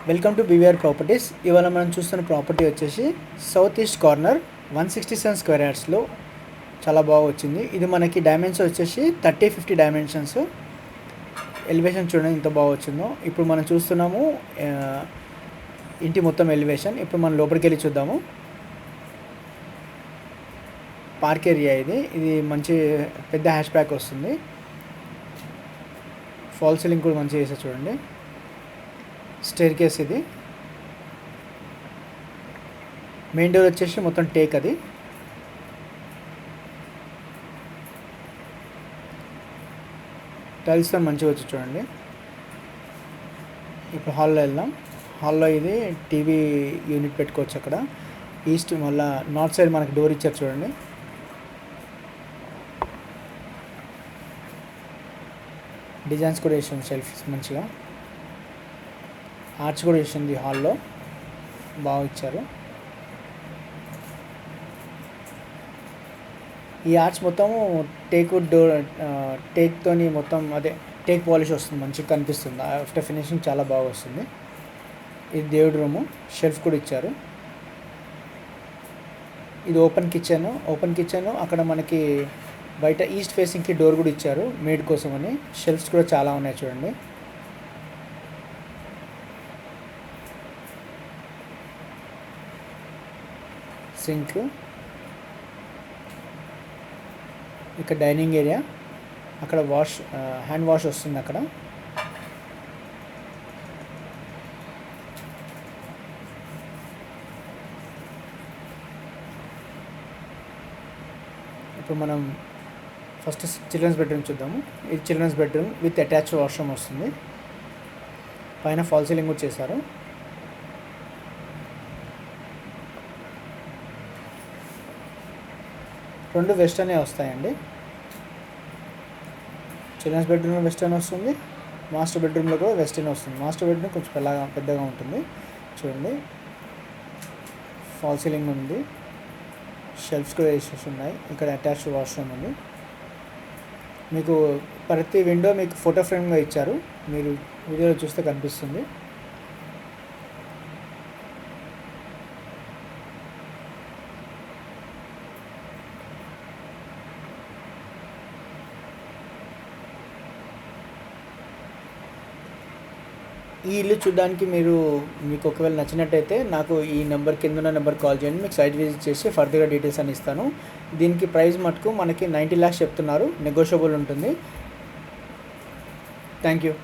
Welcome to BVR properties. ఇవాళ మనం చూస్తున్న ప్రాపర్టీ వచ్చేసి సౌత్ ఈస్ట్ కార్నర్ 167 స్క్వేర్ యార్డ్స్లో చాలా బాగా వచ్చింది. ఇది మనకి డైమెన్షన్ వచ్చేసి 30-50 డైమెన్షన్స్. ఎలివేషన్ చూడండి ఎంత బాగా వచ్చిందో. ఇప్పుడు మనం చూస్తున్నాము ఇంటి మొత్తం ఎలివేషన్. ఇప్పుడు మనం లోపలికి వెళ్ళి చూద్దాము. పార్క్ ఏరియా ఇది మంచి పెద్ద హ్యాష్ బ్యాక్ వస్తుంది. ఫాల్ సీలింగ్ కూడా మంచిగా చేసా చూడండి. స్టేర్ కేస్ ఇది. మెయిన్ డోర్ వచ్చేసి మొత్తం టేక్ అది. టైల్స్తో మంచిగా వచ్చి చూడండి. ఇప్పుడు హాల్లో వెళ్దాం. హాల్లో ఇది టీవీ యూనిట్ పెట్టుకోవచ్చు. అక్కడ ఈస్ట్ మళ్ళీ నార్త్ సైడ్ మనకి డోర్ ఇచ్చారు చూడండి. డిజైన్స్ కూడా వేసాం షెల్ఫ్స్ మంచిగా. ఆర్చ్ కూడా వేసింది హాల్లో, బాగా ఇచ్చారు. ఈ ఆర్చ్ మొత్తము టేక్ డోర్ టేక్తోని మొత్తం అదే టేక్ పాలిష్ వస్తుంది, మంచిగా కనిపిస్తుంది. ఆఫ్టర్ ఫినిషింగ్ చాలా బాగా వస్తుంది. ఇది దేవుడి రూము, షెల్ఫ్ కూడా ఇచ్చారు. ఇది ఓపెన్ కిచెన్. అక్కడ మనకి బయట ఈస్ట్ ఫేసింగ్కి డోర్ కూడా ఇచ్చారు మేడ్ కోసం అని. షెల్ఫ్స్ కూడా చాలా ఉన్నాయి చూడండి. సింక్, ఇక్కడ డైనింగ్ ఏరియా, అక్కడ హ్యాండ్ వాష్ వస్తుంది అక్కడ. ఇప్పుడు మనం ఫస్ట్ చిల్డ్రన్స్ బెడ్రూమ్ చూద్దాము. ఇది children's bedroom with attached washroom వస్తుంది. పైన ఫాల్ సీలింగ్ కూడా చేశారు. రెండు వెస్టర్నే వస్తాయండి. చిల్డ్రన్స్ బెడ్రూమ్లో వెస్టర్న్ వస్తుంది, మాస్టర్ బెడ్రూమ్లో కూడా వెస్టర్న్ వస్తుంది. మాస్టర్ బెడ్రూమ్ కొంచెం పెద్దగా ఉంటుంది చూడండి. ఫాల్ సీలింగ్ ఉంది, షెల్ఫ్స్ కూడా వేసేసి ఉన్నాయి. ఇక్కడ అటాచ్డ్ వాష్రూమ్ ఉంది. మీకు ప్రతి విండో మీకు ఫోటో ఫ్రేమ్గా ఇచ్చారు, మీరు వీడియోలో చూస్తే కనిపిస్తుంది. ఈ ఇల్లు చూడడానికి మీకు ఒకవేళ నచ్చినట్టయితే నాకు ఈ నెంబర్ కింద ఉన్న నెంబర్ కాల్ చేయండి. మీకు సైట్ విజిట్ చేసి ఫర్దర్గా డీటెయిల్స్ అని ఇస్తాను. దీనికి ప్రైస్ మటుకు మనకి 90 lakhs చెప్తున్నారు, నెగోషియబుల్ ఉంటుంది. Thank you.